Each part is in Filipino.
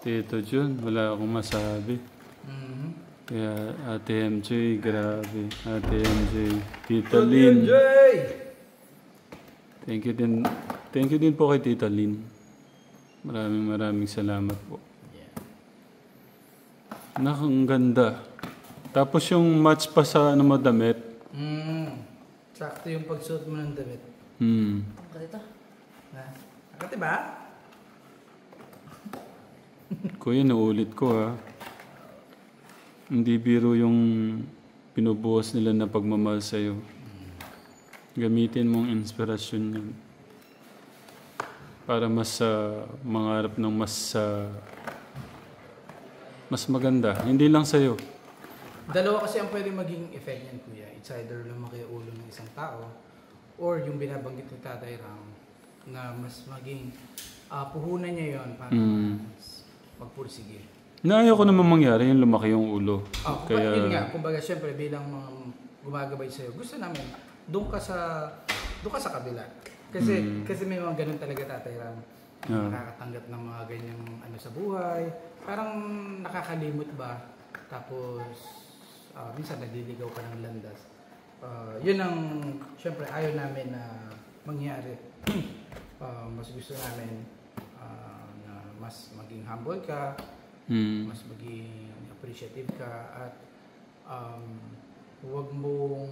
Tito Jun, wala akong masabi. Kaya Ate MJ, grabe. Ate MJ, Tita Lynn. Thank you din po kay Tita Lynn. Maraming salamat po. Ang ganda. Tapos yung match pa sa ano mo damit. Sakto yung pagsuot mo ng damit. Ang ganito. Nakati ba? Kuya, naulit ko ha. Hindi biro yung pinubuhos nila na pagmamahal sa'yo. Gamitin mong inspirasyon yun. Para mas mangarap ng mas maganda. Hindi lang sa'yo. Dalawa kasi ang pwede maging effect yan, kuya. It's either lumaki ang ulo ng isang tao or yung binabanggit ni Tatay Ram na mas maging puhunan niya yon para mas magpursige. Naayaw ko naman mangyari yung lumaki yung ulo. Kaya yun nga, kumbaga syempre bilang mga gumagabay sa'yo, gusto namin doon ka sa kabila. Kasi may mga ganun talaga, Tatay Ram. Nakakatanggap ng mga ganyang ano sa buhay. Parang nakakalimot ba? Tapos minsan naliligaw ka ng landas. Yun ang syempre ayaw namin na mangyari. Mas gusto namin na mas maging humble ka, mas maging appreciative ka, at wag mo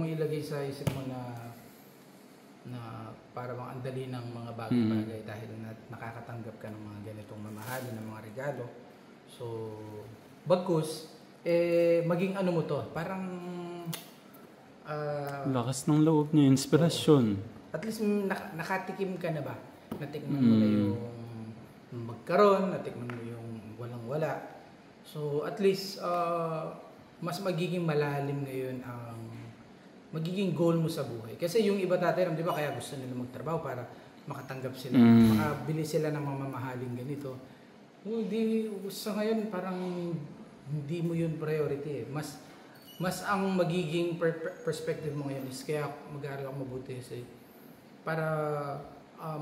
ilagay sa isip mo na para bang andali ng mga bagay-bagay dahil nakakatanggap ka ng mga ganitong mamahalin ng mga regalo. So, bagkus, maging ano mo to, parang lakas ng loob niya, inspirasyon. At least nakatikim ka na ba? Natikman mo na yung magkaroon, natikman mo yung walang-wala. So, at least, mas magiging malalim ngayon ang magiging goal mo sa buhay. Kasi yung iba, Tatay Ram, di ba, kaya gusto nila magtrabaho para makatanggap sila, makabili sila ng mga mamahaling ganito. Sa ngayon, parang hindi mo yun priority eh. Mas ang magiging perspective mo ngayon is kaya mag-aaral ako mabuti para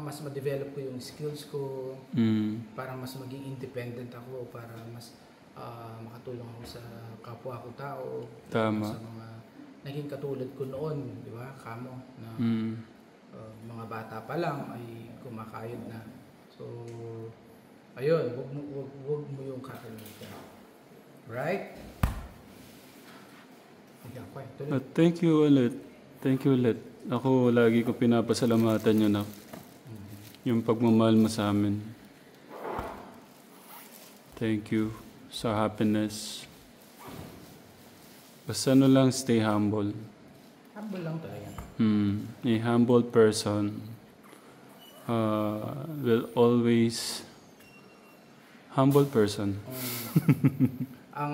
mas ma-develop ko yung skills ko, para mas maging independent ako, para mas makatulong ako sa kapwa ko tao. Tama. Sa mga naging katulad ko noon, di ba? Kamo na mga bata pa lang ay kumakayod na. So, ayun, wag mo yung kakalimutan. Right? Thank you ulit. Thank you ulit. Ako lagi ko pinapasalamatan yun, yung pagmamahal mo sa amin. Thank you sa happiness. Basta ano lang, stay humble. Humble lang talaga. A humble person will always humble person. Ang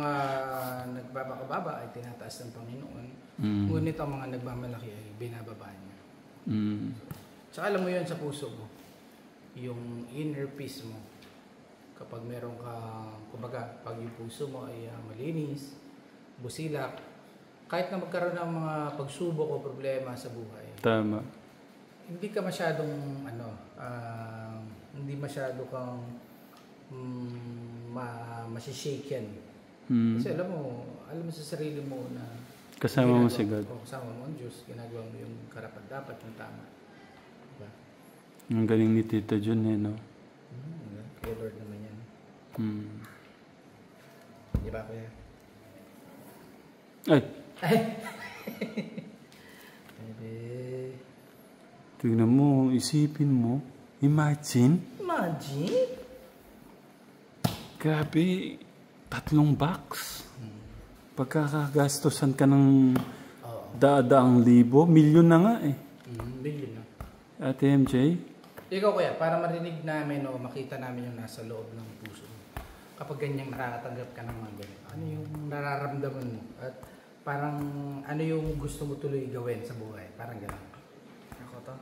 nagpapakababa ay tinataas ng Panginoon. Ngunit ang mga nagmamalaki ay binababa niya. Tsaka alam mo yun sa puso mo. Yung inner peace mo. Kapag meron ka, kumbaga, pag yung puso mo ay malinis, busilak, kahit na magkaroon ng mga pagsubok o problema sa buhay. Tama. Hindi ka masyadong, hindi masyado kang masishaken. Kasi alam mo sa sarili mo na kasama mo si God. Kasama mo ang Diyos, ginagawa mo yung karapat-dapat ng tama. Diba? Ang galing ni Tito Jun no? Kay Lord naman yan. Diba, kuya? Ay! Bebe. Tignan mo, isipin mo. Imagine? Grabe, 3 box. Pagkakagastosan ka ng daang libo, milyon na nga eh. Milyon na. Ate MJ? Ikaw kuya, para marinig namin o makita namin yung nasa loob ng puso mo. Kapag ganyang nakakatanggap ka ng mga ganyan, ano yung nararamdaman mo? At parang ano yung gusto mo tuloy gawin sa buhay? Parang gano'n. Ako to?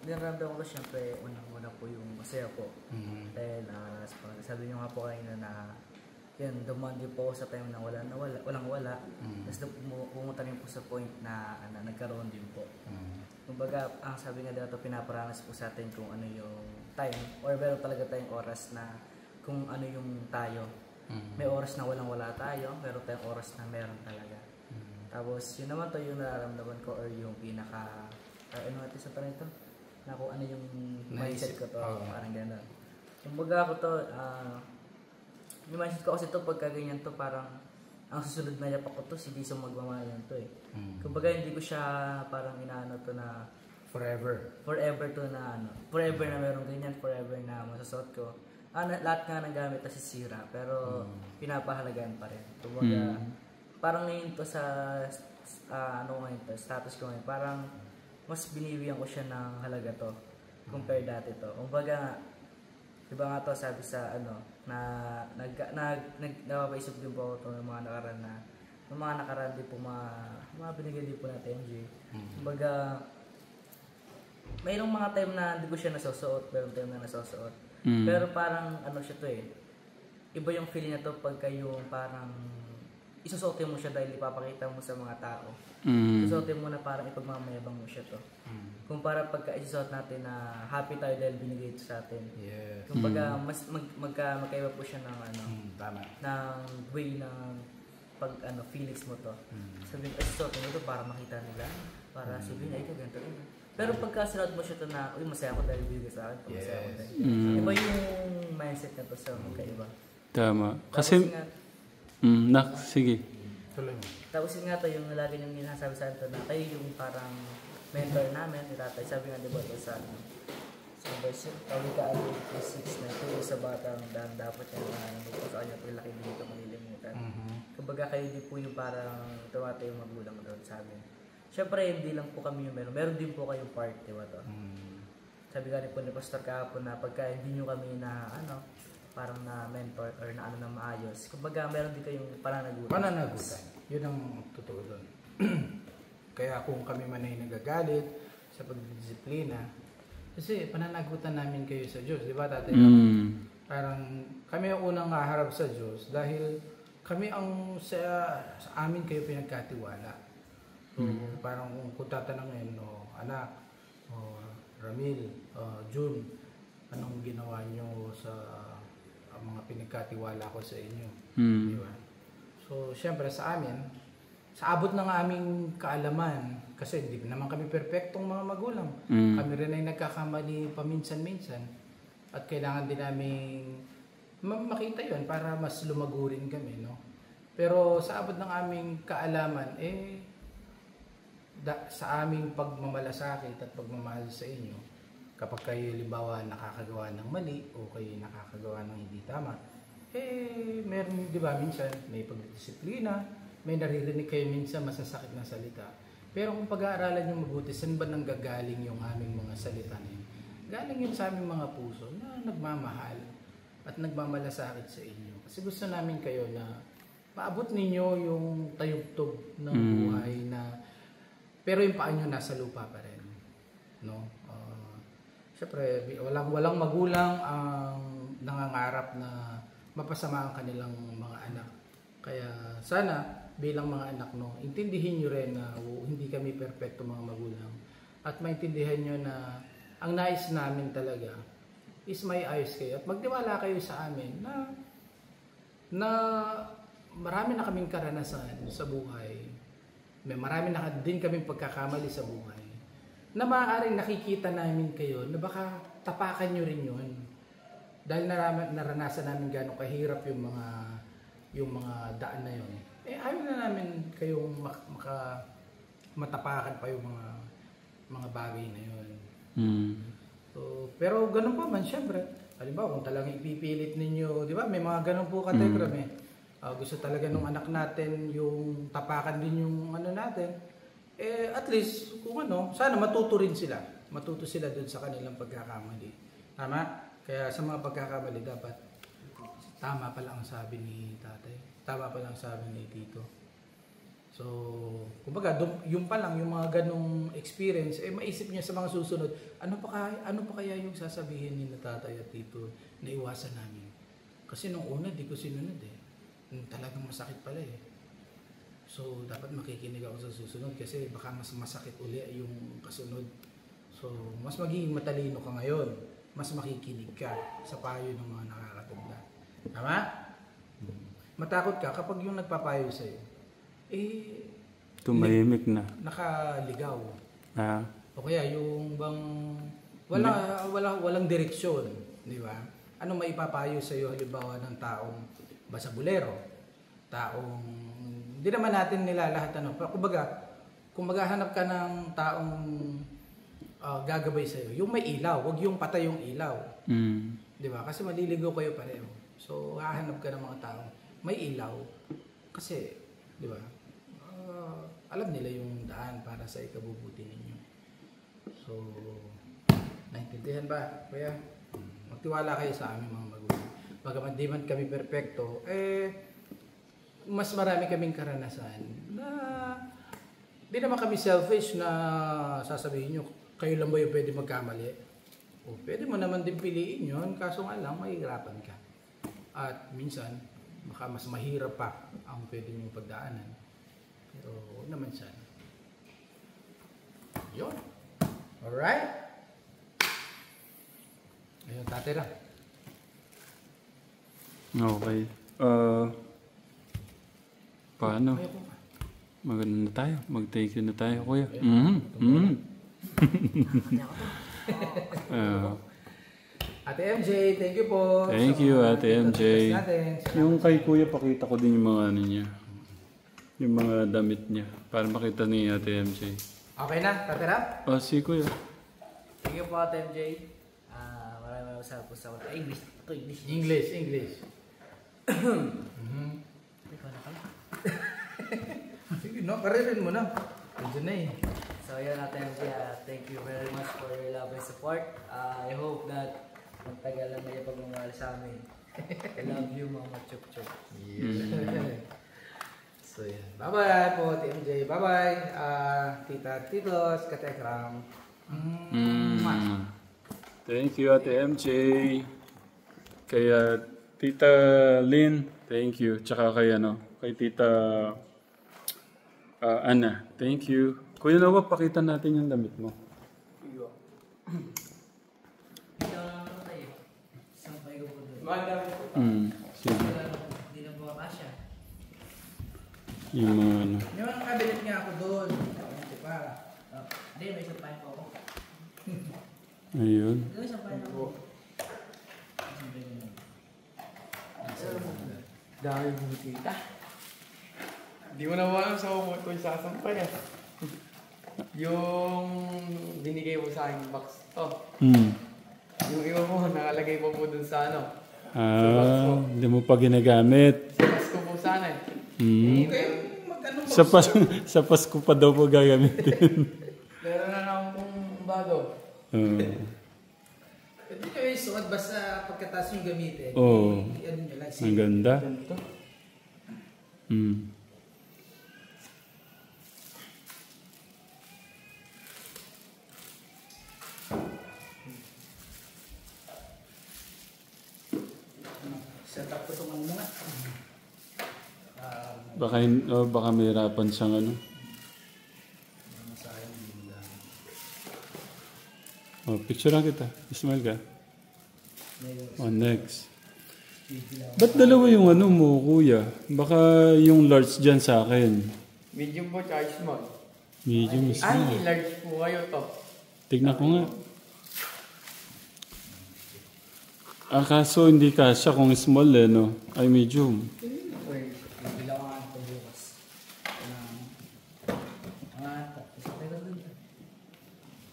Nararamdaman ko siyempre, unang-una po yung masaya po. Dahil sabi niyo nga po kanina na yun, dumaan din po sa time na walang wala. Tapos pumunta rin po sa point na nagkaroon din po. Kumbaga, ang sabi nga dito, pinaparanas po sa atin kung ano yung time or meron talaga tayong oras na kung ano yung tayo. May oras na walang-wala tayo, meron tayong oras na meron talaga. Tapos yun naman to yung nararamdaman ko or yung pinaka ano natin sa tanong ito? Na kung ano yung mindset ko to, parang gano'n. Kumbaga ako to, yung mindset ko kasi to pagka ganyan to parang ang susunod na yapak ko to si Dizong magmamahalan to eh. Kumbaga hindi ko siya parang inaano to na forever to na ano, forever na meron ganyan, forever na masasuot ko. Lahat nga ng gamit na sisira pero pinapahalagaan pa rin. Kumbaga parang ngayon to sa ano ngayon to, status ko ngayon, parang mas binibiyan ko siya ng halaga to compare dati to. Kumbaga diba nga to sabi sa ano na napapaisip din po ako ng mga nakaraan din po mga binigay din po natin MJ. Kumbaga mayroong mga time na hindi ko siya nasusuot, mayroong time na nasusuot. Pero parang ano siya to eh. Iba yung feeling na to pagka yung parang isusuotin mo siya dahil ipapakita mo sa mga tao. Isusuotin mo na parang ipagmamayabang mo siya to. Kumpara pagka isusuot natin na happy tayo dahil binigay ito sa atin. Yes. Kumbaga mas magkaiba po siya ng ano, tama. ng way ng pag ano feelings mo to. Sabihin isusuotin mo to para makita nila, para sabihin ay ito ganito. Pero pagka sinod mo siya to na, uy, masaya ako dahil bigay sa akin. Masaya ako dahil. Iba yung mindset na to sa magkaiba. Tama. Kasi, sige. Tuloy mo. Tapos yun nga to, yung lagi niyong ginasabi sa akin to na kayo yung parang mentor namin, ni tatay. Sabi nga diba to sa verse, Kawika 6 na ito yung sa batang daan dapat yung nagpo sa kanya pag laki dito malilimutan. Kumbaga kayo din po yung parang tumatay yung magulang doon sa amin. Siyempre, hindi lang po kami yung meron din po kayong part, diba to? Sabi nga rin po ni Pastor kahapon na pagka hindi nyo kami na, ano, parang na mentor or na ano na maayos, kumbaga meron din kayong pananagutan. Pananagutan. Yun ang totoo doon. Kaya kung kami man ay nagagalit sa pagdisiplina, kasi pananagutan namin kayo sa Diyos, di ba tatay? Parang kami ang unang haharap sa Diyos dahil kami ang sa amin kayo pinagkatiwala. So, parang kung tatanungin, anak, Ramil, June, anong ginawa nyo sa mga pinagkatiwala ko sa inyo? Di ba? So, syempre sa amin, sa abot ng aming kaalaman, kasi hindi naman kami perfectong mga magulang. Kami rin ay nagkakamali paminsan-minsan at kailangan din namin makita yon para mas lumagurin kami, no? Pero sa abot ng aming kaalaman, sa aming pagmamalasakit at pagmamahal sa inyo, kapag kayo halimbawa nakakagawa ng mali o kayo nakakagawa ng hindi tama, meron, di ba, minsan may pagdisiplina, may naririnig kayo minsan masasakit na salita. Pero kung pag-aaralan nyo mabuti, saan ba nanggagaling yung aming mga salita na yun? Galing yun sa aming mga puso na nagmamahal at nagmamalasakit sa inyo. Kasi gusto namin kayo na maabot ninyo yung tayugtog ng buhay na pero yung paa nyo nasa lupa pa rin, no? Siyempre, walang magulang ang nangangarap na mapasama ang kanilang mga anak. Kaya sana bilang mga anak, no, intindihin nyo rin na hindi kami perfecto mga magulang. At maintindihan nyo na ang nais namin talaga is may ayos kayo. At magtiwala kayo sa amin na marami na kaming karanasan sa buhay. May marami na din kaming pagkakamali sa buhay na maaaring nakikita namin kayo na baka tapakan nyo rin yun dahil naranasan namin gano'ng kahirap yung mga daan na yun. Ayaw na namin kayong matapakan pa yung mga bagay na yun. So, pero ganun pa man, syempre, halimbawa kung talagang ipipilit ninyo, di ba, may mga ganun po kategram gusto talaga nung anak natin yung tapakan din yung ano natin, at least kung sana matuto rin sila. Matuto sila dun sa kanilang pagkakamali. Tama? Kaya sa mga pagkakamali dapat tama pa lang ang sabi ni tatay. Tama pa lang ang sabi ni tito. So, kumbaga, yung pa lang, yung mga ganong experience, maisip niya sa mga susunod, ano pa kaya yung sasabihin ni tatay at tito na iwasan namin? Kasi nung una, di ko sinunod talagang masakit pala So, dapat makikinig ako sa susunod kasi baka mas masakit uli yung kasunod. So, mas magiging matalino ka ngayon mas makikinig ka sa payo ng mga nakakatanda. Tama? Matakot ka kapag yung nagpapayo sa'yo, Tumahimik na. nakaligaw. Ah. O kaya yung bang walang direksyon, di ba? Ano maipapayo sa iyo halimbawa ng taong basabulero, taong hindi naman natin nilalahat kumbaga kung maghahanap ka ng taong gagabay sa iyo, yung may ilaw, wag yung patay yung ilaw. Di ba? Kasi maliligaw kayo pareho. So hahanap ka ng mga taong may ilaw kasi, di ba? Alam nila yung daan para sa ikabubuti ninyo. So, naintindihan ba, kuya? Magtiwala kayo sa aming mga magulang. Bagaman di man kami perpekto, mas marami kaming karanasan na di naman kami selfish na sasabihin nyo, kayo lang ba yung pwede magkamali? O pwede mo naman din piliin yun, kaso nga lang, mahihirapan ka. At minsan, baka mas mahirap pa ang pwede nyo pagdaanan. Pero huwag naman sana. Yun. Alright? Ayun, tatay lang. Okay. Paano? Maganda na tayo. Mag-thank you na tayo, kuya. Ate MJ, thank you po. Thank you, Ate MJ. Natin. Yung kay kuya, pakita ko din yung mga ano niya. Yung mga damit niya. Para makita ni Ate MJ. Okay na, tatay. Si kuya. Thank you po, Ate MJ. Maraming salamat po sa English. Ito, English. English. Ikaw na kala. Sige, no? Karirin mo na. Diyan na eh. So yun, Ate MJ, thank you very much for your love and support. I hope that magtagal lang kayo pagmamahal sa amin. I love you, Mama Chup Chup. So yan. Bye-bye po, Ate MJ. Bye-bye. Tita, titos, katekram. Thank you, Ate MJ. Kaya Tita Lynn, thank you. Tsaka kay Tita Ana, thank you. Kuya Noah, pakita natin yung damit mo. Sige. Hindi na po kasya. Yung mga ano. Yung mga kabinet nga ako doon. Hindi pa. Hindi, may sampahin po ako. Ayun. May sampahin ako. Dami mong tita. Di mo na alam sa umot ko yung sasampay eh. Yung binigay mo sa akin box to. Yung iba mo, nakalagay mo po dun sa ano. Hindi mo pa ginagamit. Sa box ko po sana eh. Okay, mag-ano mo? Sa Pasko pa daw po gagamitin. Meron na naman pong bago. Pwede nyo isuot basta pagkatapos yung gamitin. Oo. Ano nyo lang. Ang ganda. Ganito. Set up ko itong ano nga. Baka mahirapan siyang ano. Masayang din lang. Picturean kita. Smile ka. Next. Ba't dalawa yung ano mo, kuya? Baka yung large dyan sa akin. Medium po tsaka small. Medium is Ay, large po kayo to. Tignan ko nga. Kaso hindi kasya kung small no? Ay medium. Bilang ko nga ito bukas.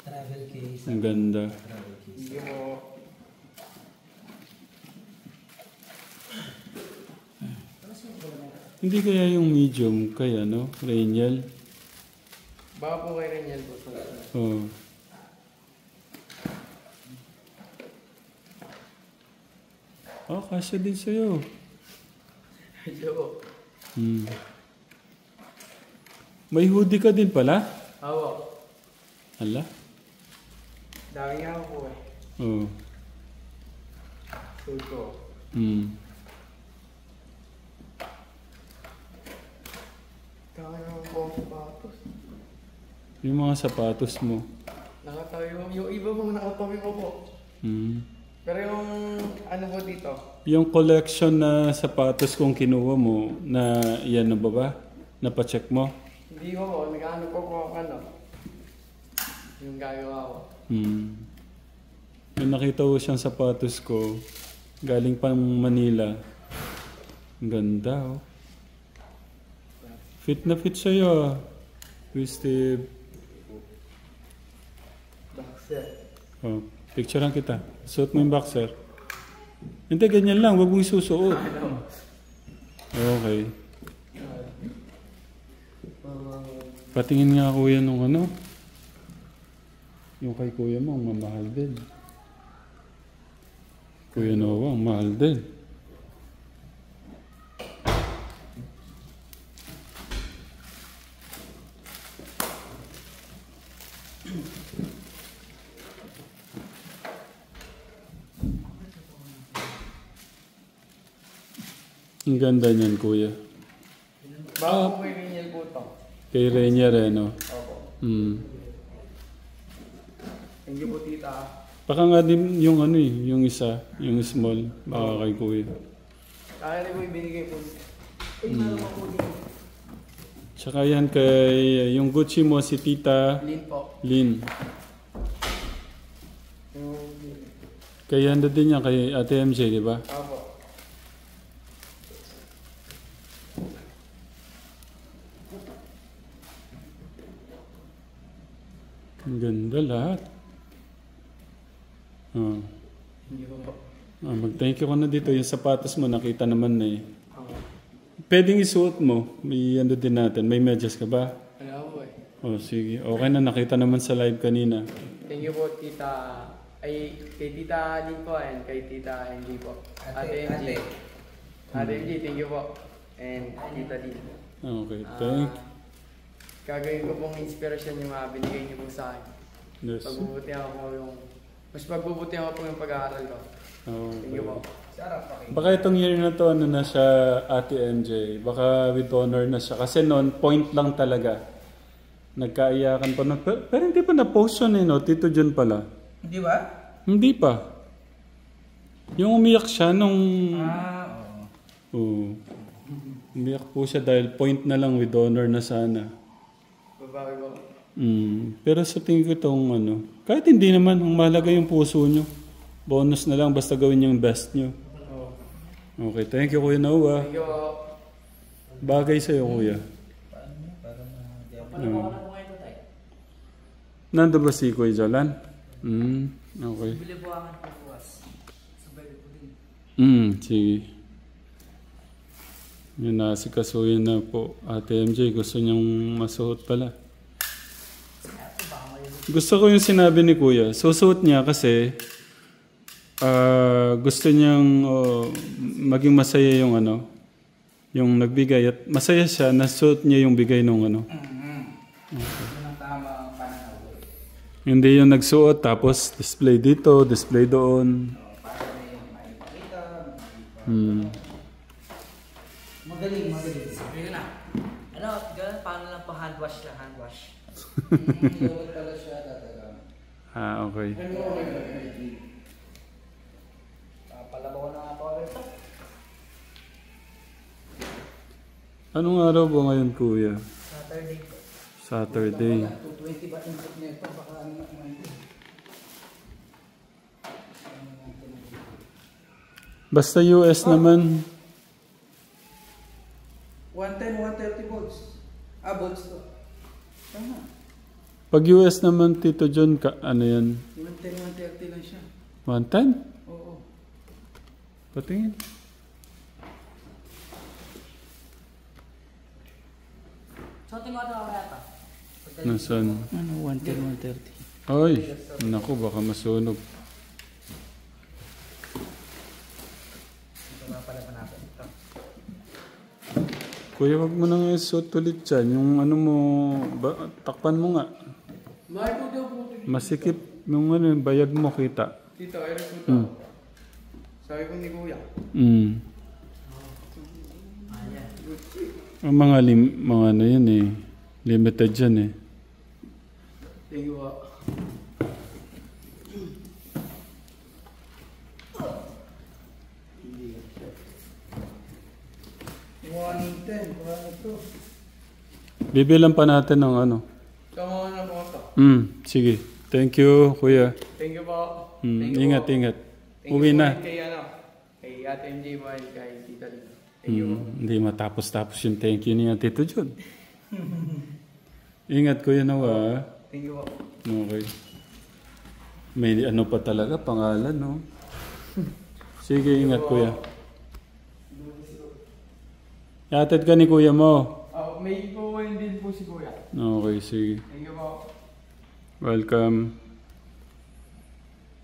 Travel case. Ang ganda. Travel case. Hindi mo... Hindi kaya yung medium, kaya no? Rainiel. Baka po kayo rin yan po. Oh. Kasya din sa'yo. Medyo. May hoodie ka din pala? Awo. Hala? Dami nga po eh. Oh. Suit ko. Dami naman po ang sapatos. Yung mga sapatos mo. Nakatawi mo. Yung iba mo nakatawi mo po. Mm. Pero yung ano po dito, Yung collection na sapatos kung kinuha mo, na yan na ba? Napacheck mo? hindi ko po, nag-ano po ko ano, yung gagawa ko. Yung nakita ko siyang sapatos ko, galing pang Manila. Ang ganda, oh. Fit na fit sa'yo, ah. Kuya Steve. Boxer. Oh, picturean kita. Suot mo yung boxer. Hindi, ganyan lang. Huwag mo isusuot. Okay. Patingin nga kuya nung ano. Yung kay kuya mo, ang mamahal din. Kuya Noah, ang mahal din. Ang ganda niyan, kuya. Bago po kay Riniel po to. Kay Rainier, no? Opo. Thank you po, tita. Baka nga din yung ano eh, yung isa, yung small, baka kay kuya. Kaya rin po ibinigay po. Tsaka yan kay, yung Gucci mo, si Tita Lin po. Lin. Kaya ano din yan, kay Ate MJ, di ba? Opo. Ang ganda lahat. Oh. Hindi ko po. Mag-thank you ko na dito. Yung sapatos mo, nakita naman na eh. Pwedeng isuot mo. May ano din natin. May medyas ka ba? Ano po eh. Oh, sige. Okay na, nakita naman sa live kanina. Thank you po, tita. Ay, kay tita Lin po and kay tita MJ po. Ate MJ. Ate MJ, thank you po. And tita Lin. Okay, thank Gagawin ko pong inspirasyon yung mga binigay niyo po sa akin. Yes. Pagbubutihan ko po yung... Mas pagbubutihan ko po yung pag-aaral ko. Thank you po. Baka itong year na to, ano na siya, Ate MJ. Baka with honor na siya. Kasi noon, point lang talaga. Nagkaiyakan pa. Pero hindi pa na-post yun eh, no? Tito John pala. Di ba? Hindi pa. Yung umiyak siya nung... Oo. Oo. Umiyak po siya dahil point na lang with honor na sana. Babawi po. Pero sa tingin ko itong ano, kahit hindi naman, ang mahalaga yung puso nyo. Bonus na lang, basta gawin yung best nyo. Okay, thank you Kuya Noah. Thank you po. Bagay sa'yo Kuya. Nando ba si Kuya Jolan? Okay. Bili buwangan po bukas. Sabay ko din. Sige. Yun, nasikasuhin na po. Ate MJ, gusto niyang masuot pala. Gusto ko yung sinabi ni Kuya. Susuot niya kasi gusto niyang maging masaya yung ano, yung nagbigay. At masaya siya, nasuot niya yung bigay nung ano. Yun ang tama ang pananaw. Hindi yung nagsuot tapos display dito, display doon. Para na yung maipakita. Magaling. Sige na. Ano, gano'n, paano lang po hand wash lang, hand wash. Lulot pala siya talaga. Okay. Palabaw ko na nga po ulit. Anong araw ba ngayon, Kuya? Saturday po. Saturday. 220 ba input nito? Baka ano naman ito. Basta US naman. 110, 130 volts. Volts to. Tama. Pag US naman, Tito John, ano yan? 110, 130 lang siya. 110? Oo. Patingin. So, tingnan ko ito yata. Nasaan? Ano, 110, 130. Ay, naku, baka masunog. Ito nga pala pa natin. Ito. Kuya, wag mo nang isuot ulit dyan. Yung ano mo, takpan mo nga. Mahal po daw po. Masikip yung ano, yung bayag mo kita. Tito, ayos po to. Sabi ko ni Kuya. Ang mga ano yan eh. Limited yan eh. Thank you po. 110, kung ano to. Bibilan pa natin ng ano. Kamuha na po ito. Sige. Thank you, kuya. Thank you po. Ingat, ingat. Thank Uwi you po na. kay Ate MJ po and kay Tita Lino. Thank you po. Hindi matapos-tapos yung thank you niya, Tito John. Ingat, kuya Nawa. Thank you po. Okay. May ano pa talaga, pangalan, no? Sige, ingat, kuya. Yatid ka ni kuya mo. May po din po si Kuya. Okay, sige. Thank you po. Welcome.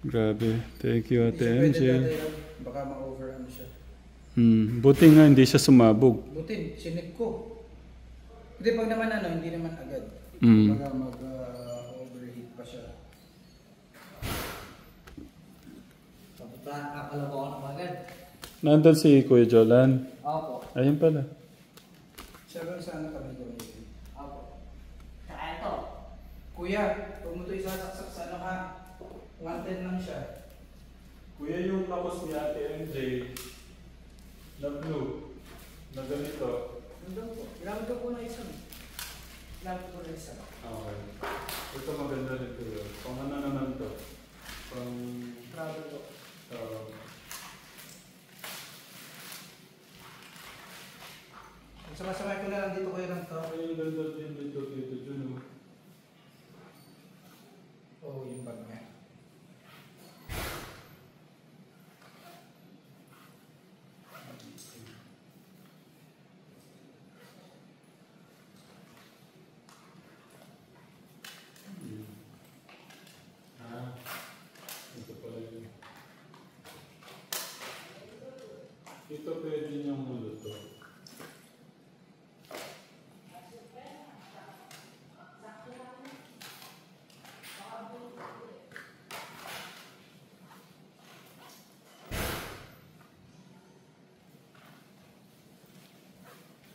Grabe. Thank you, Ate MJ. Baka ma-over ano siya. Buti nga hindi siya sumabog. Buti, sinip ko. Hindi, pag naman ano, hindi naman agad. Baka mag-overheat pa siya. Akala ko ako na agad. Nandun si Kuya Jolan. Opo. Ayun pala. Siya rin sana kami gawin. Opo. Saka ito. Kuya, huwag mo ito isasaksak sa ano ha. 110 lang siya. Kuya, yung tapos ni Ate MJ na blue, na ganito. Nandun po. Ilamit ko po na isa. Ilamit ko na isa. Okay. Ito maganda rin kuya. Pang ano naman to? Pang... Travel po. Sama-samay ko na lang dito kayo ng to. Yung ganda din dito dyan. Oo, yung bag niya. Ito pala yun. Ito pwede niyang muluto.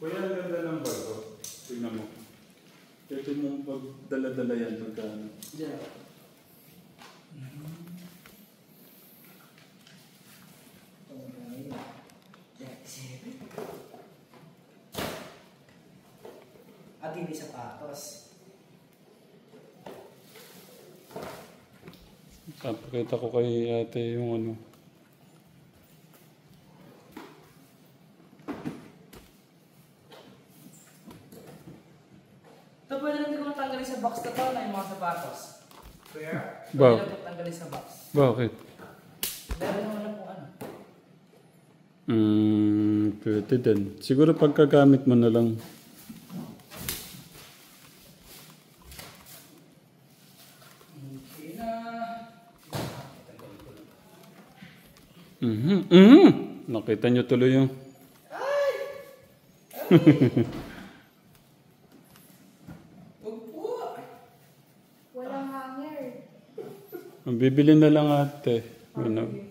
Kuya, ang ganda ng bago. Tingnan mo. Pwede mong pagdala-dala yan pagkano. Yeah. At hindi sapatos. Papakita ko kay ate yung ano. Ito pwede natin kung tanggalin sa box na to na yung mga sapatos. Kuya? Pwede na po tanggalin sa box. Bakit? Meron naman na po ano. Pwede din. Siguro pagkagamit mo na lang. Okay na. Nakita niyo tuloy yung... Huwag po. Walang hanger. Bibili na lang ate. Ano?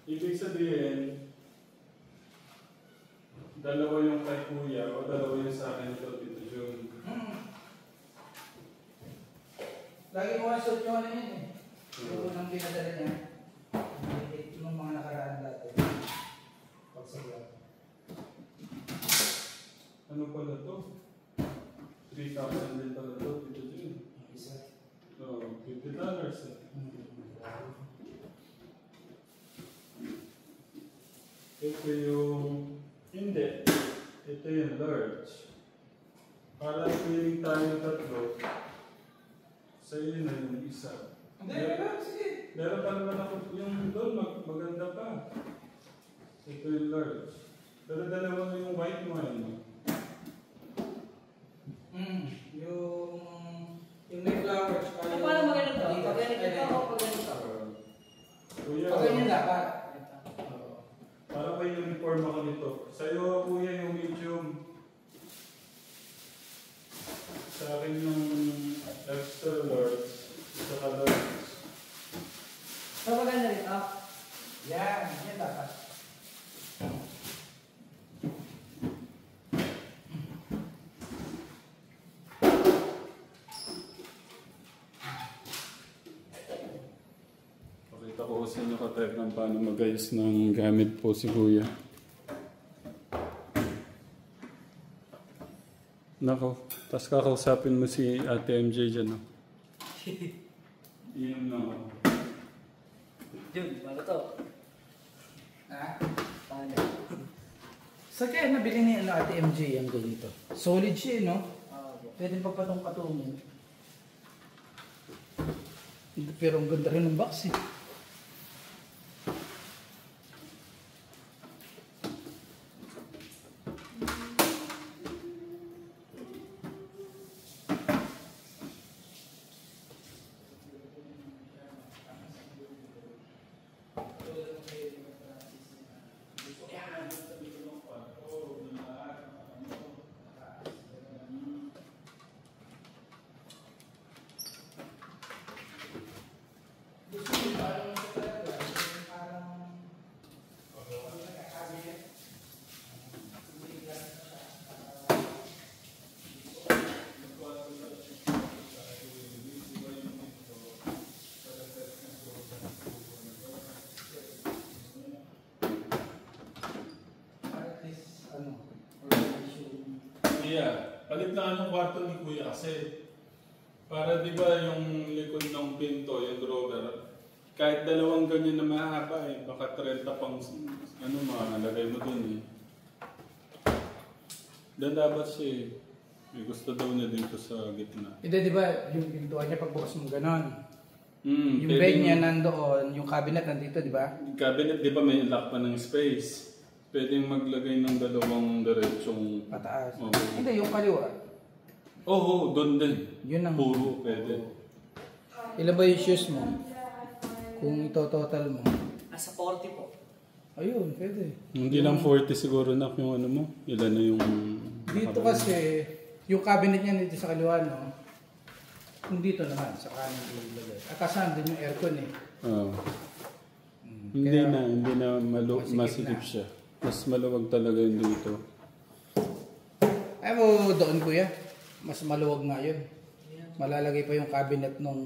Ibig sabihin, dalawa yung kay kuya o dalawa yung sa akin ito, Tito Jun. Lagi ko nga suot yung ano yun eh. Yung unang pinadala niya. Yung mga nakaraan dati. Pagsagyan. Ano pala to? 3,000 din pala to, Tito Jun. Isa. No, $50 eh. Ito yung... Hindi. Ito yung large. Parang feeling tayo tatlo. Sa iyo na yung isa. Hindi, wala. Sige. Meron pa naman ako yung doon, maganda pa. Ito yung large. Pero dalawa na yung white wine. Yung may flowers. Ano paano maganda to? Pag ganito ako, pag ganito. Kuya, Pag ganyan dapat. parang may uniform ako nito. Sa'yo, kuya, yung medium. Sa akin yung extra large. Saka large. So maganda rin. ko sa inyo katekram paano magayos ng gamit po si Kuya. Nako, tapos kakausapin mo si Ate MJ dyan, no? Iyon lang ako. Jun, paano to? Ha? Paano? Sa kaya nabili ni Ate MJ ang ganito. Solid siya, no? Pwede pagpatong-patungin. Pero ang ganda rin ng box, eh. Yeah, palit na ng kwarto ni Kuya kasi para di ba yung likod ng pinto, yung drawer, kahit dalawang ganyan na mahaba eh, baka 30 pang makalagay mo dun eh. Dan dapat siya may gusto daw niya dito sa gitna. Hindi, di ba, yung pintuan niya pagbukas mo ganon. Yung pwedeng- bed niya nandoon, yung cabinet nandito, di ba? Cabinet, di ba may lock pa ng space? Pwedeng maglagay ng dalawang diretsong... Pataas. Oo. Hindi, yung kaliwa. Oo, doon din. Yun ang... Puro, pwede. Ilan ba yung shoes mo? Kung ito total mo. Nasa 40 po. Ayun, pwede. Hindi lang 40 siguro na yung ano mo. Ilan na yung... Dito kasi, yung cabinet niya dito sa kaliwa, no? Kung dito naman, sa kanan ilagay. At kasan din yung aircon eh. Oo. Hindi Kaya- na Masikip masikip na. siya. Mas maluwag talaga yung dito. Ay mo doon, kuya. Mas maluwag nga yun. Malalagay pa yung cabinet nung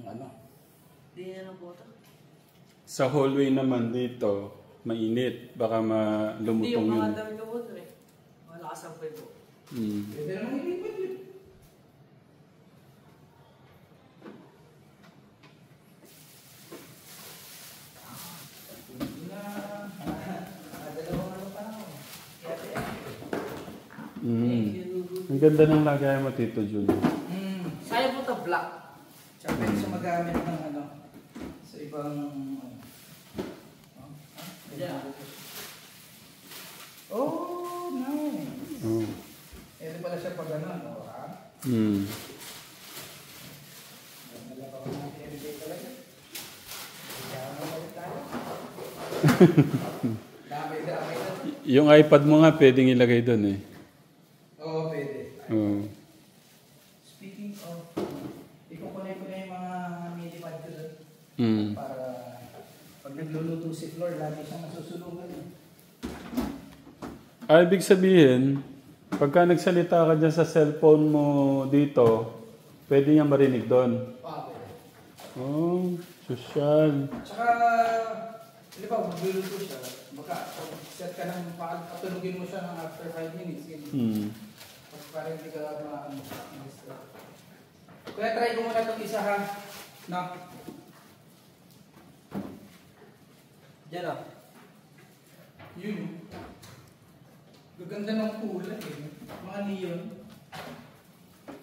ano. Hindi na lang po ito. Sa hallway naman dito, mainit. Baka Hindi, malumutong yung yun. mga dami ko po eh. Malakas ang pwede po. Pwede naman ilipat yun. Ang ganda ng lagay mo, Tito Jun. Sayang po ito black. Tsaka pwede siya magamit ng ano, sa ibang Oh, nice. Oh. Ito pala siya pag ano, ha? Nalapa ko natin everyday talaga. Kaya ulit tayo. Dami-dami na. Yung iPad mo nga, pwedeng ilagay doon eh. Oo, pwede. Oo. Speaking of, ikukunin ko na yung mga mini pad ko doon. Mm. Para pag nagluluto si Flor, lagi siyang nasusunugan. Ibig sabihin, pagka nagsalita ka dyan sa cellphone mo dito, pwede niya marinig doon. Pwede. Oh, social. Tsaka, di ba, magluluto siya, baka set ka ng patunugin mo siya ng after 5 minutes. Hmm. Para hindi ka kaya try ko muna itong isa ha. No? Diyan o. Yun. Gaganda ng kulay eh. Mga neon.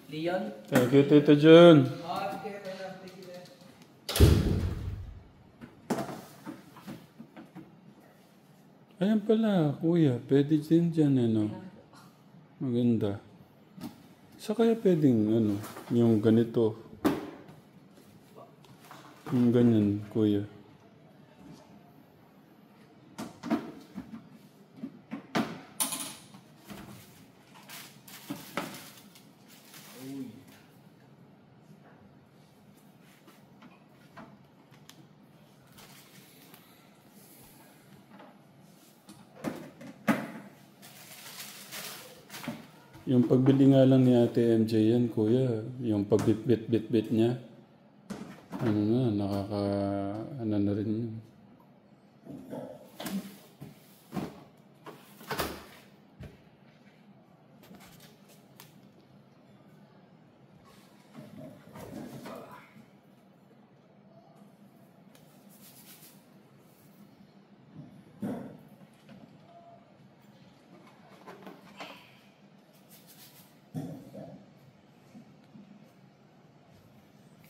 Leon? Thank you, Tito Jun. Okay, kaya tigil. Ayan pala, kuya. Pwede din dyan, ano. Maganda. Sa kaya pwedeng, ano, yung ganito. Yung ganyan, kuya. Yung pagbili nga lang ni Ate MJ yan, kuya. Yung pagbit-bit-bit-bit niya. Ano na, ano na rin yun.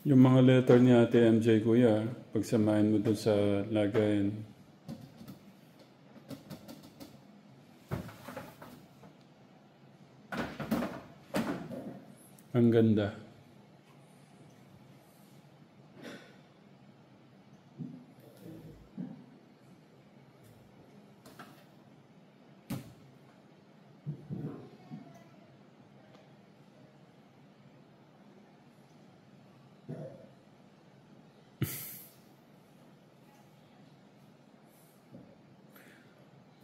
Yung mga letter ni Ate MJ, kuya, pagsamahin mo doon sa lagayan. Ang ganda.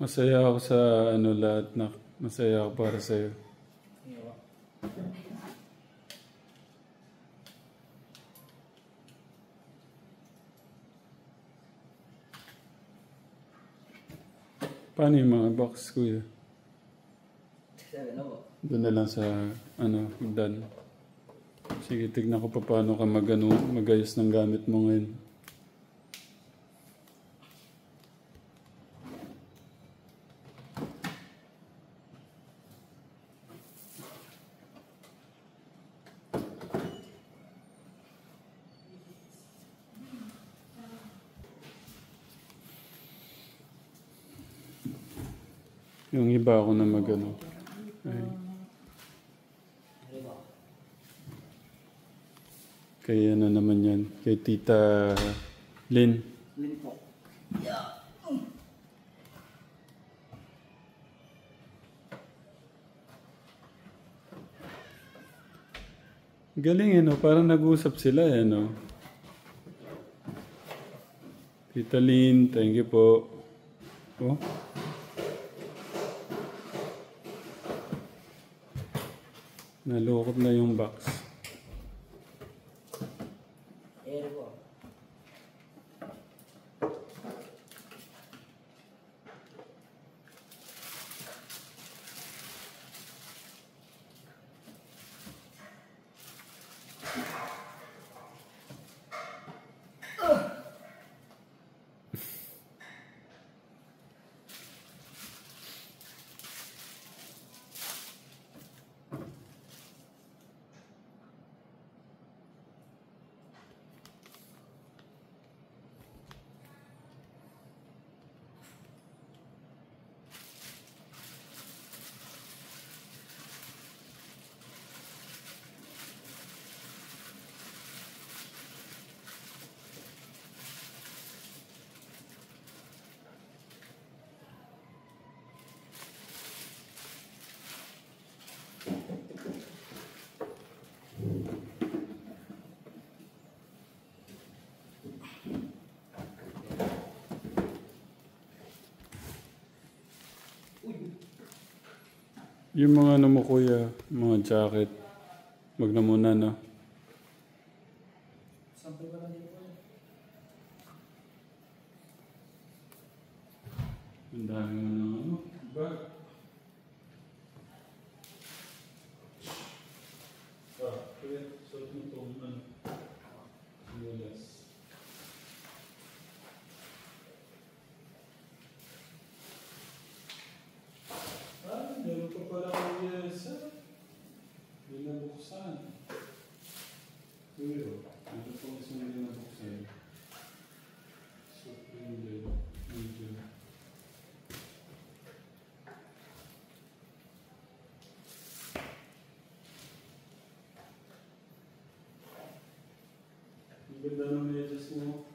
Masaya ako sa ano lahat na masaya ako para sa'yo. Paano yung mga box, kuya? Doon na lang sa ano, done. Sige, tignan ko pa paano ka magayos ng gamit mo ngayon. Yung iba ako na magano. Ay. Kaya ano naman yan. Kay Tita Lynn. Lin po. Galing no? Parang nag-usap sila no? Tita Lynn, thank you po. Oh. Nalukot na yung box. Yung mga ano mo kuya, mga jacket, wag na muna no. Ang dami mo na ano, bag. Kuya, suot mo itong ano, mulas. Meron pa pala kong yesa. Hindi nabuksan. Kuya, ano pong isang hindi nabuksan? Hindi. Ang ganda ng medyas mo.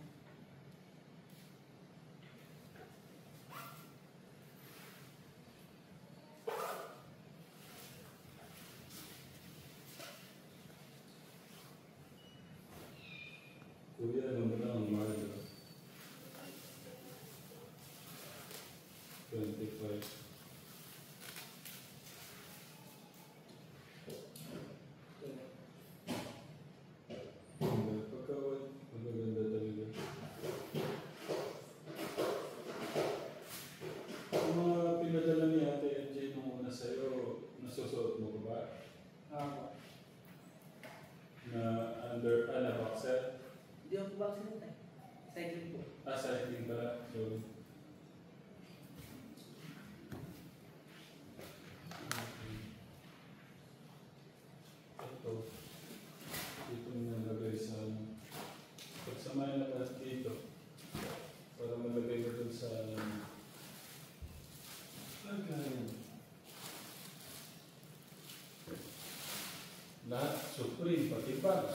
Kuya, ano ba na ang mahal? 25. Pagka wala Hindi ako vaccine tayo. Cycling po. Cycling ba? So, ito. Dito mo nalagay sa pagsamahin na tayo dito. Para malagay mo dun sa lagayan. Lahat, supreme, pati pa.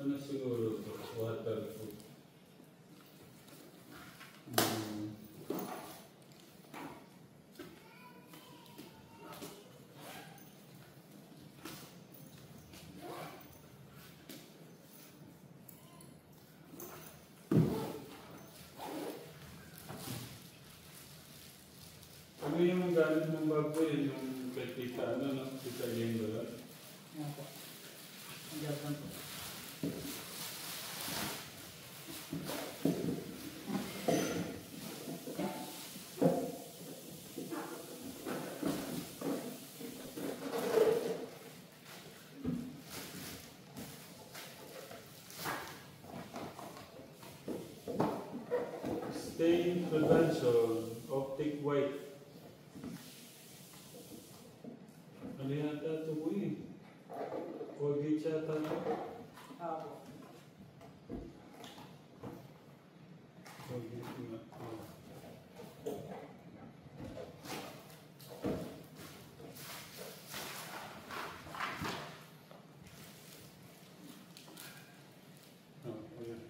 Ano siguro ito? Waterproof. Ano yung gamit ng bago yun? Yung kay Tita, ano, no? Tita Linda, ba? Yan po. Ang Japan po. Stain prevention, optic white. Ano yata ito po eh? Colgate yata ito. Po. Colgate nga. Ayan.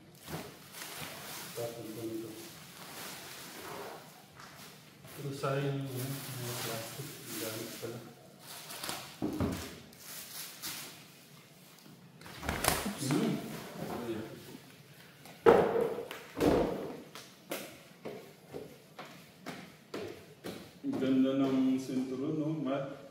Tapos ko nito. Pero sayang yung mga plastic. Ang gamit pala. Ayan. Ang ganda ng sinturon, no? Matt.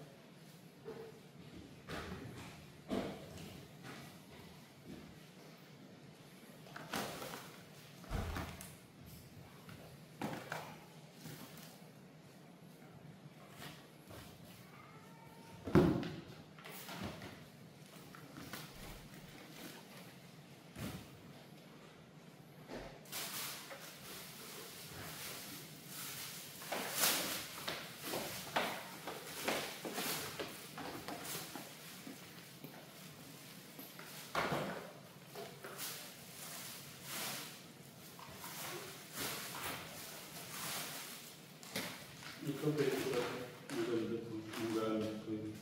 Ito ba ito? Ang ganda ito. Ang gamit ko yun.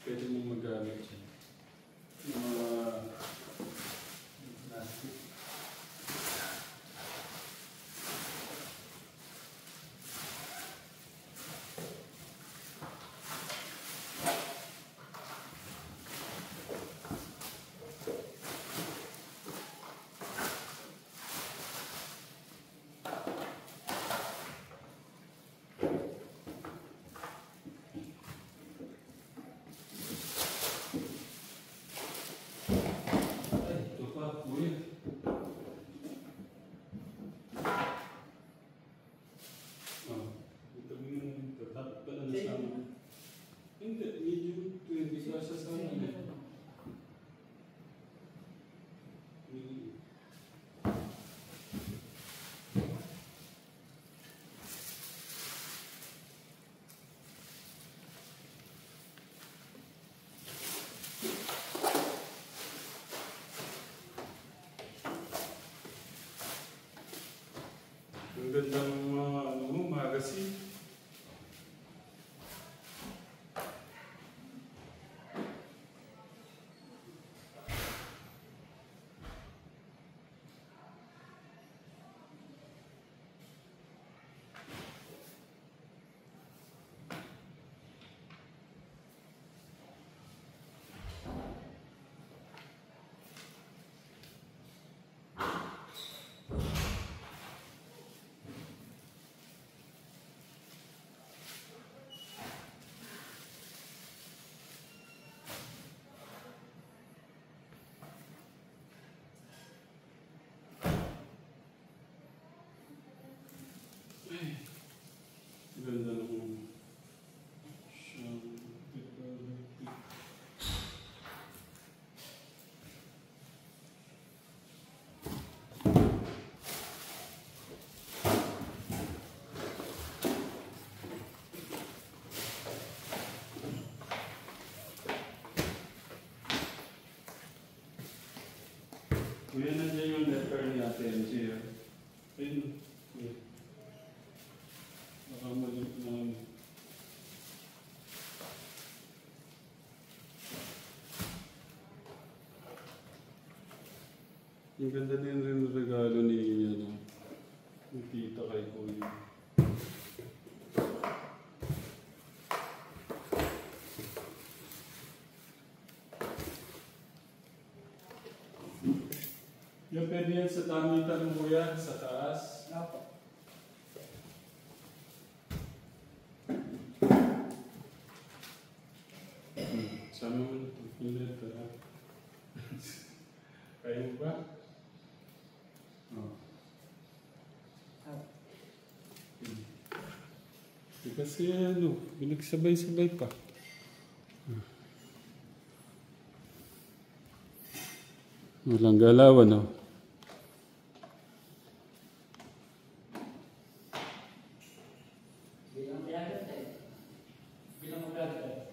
Pwede mo magamit yan. Yung mga plastic. Hindi, medium 20 sa sana eh. Ang ganda ng mga magazine. Kuya, nandiyan yung letter ni Ate NG. Ayun. Kuya. Baka maliit na. Ang ganda din rin ang regalo ni ni tita kay Kuya. Yung pwede yan sa damitan mo Kuya, sa taas. Opo. Sama mo na ito. Yung letter ha. Kaya mo ba? Oh. Kasi pinagsabay-sabay pa. Walang galawan, no? Bilang magaganda.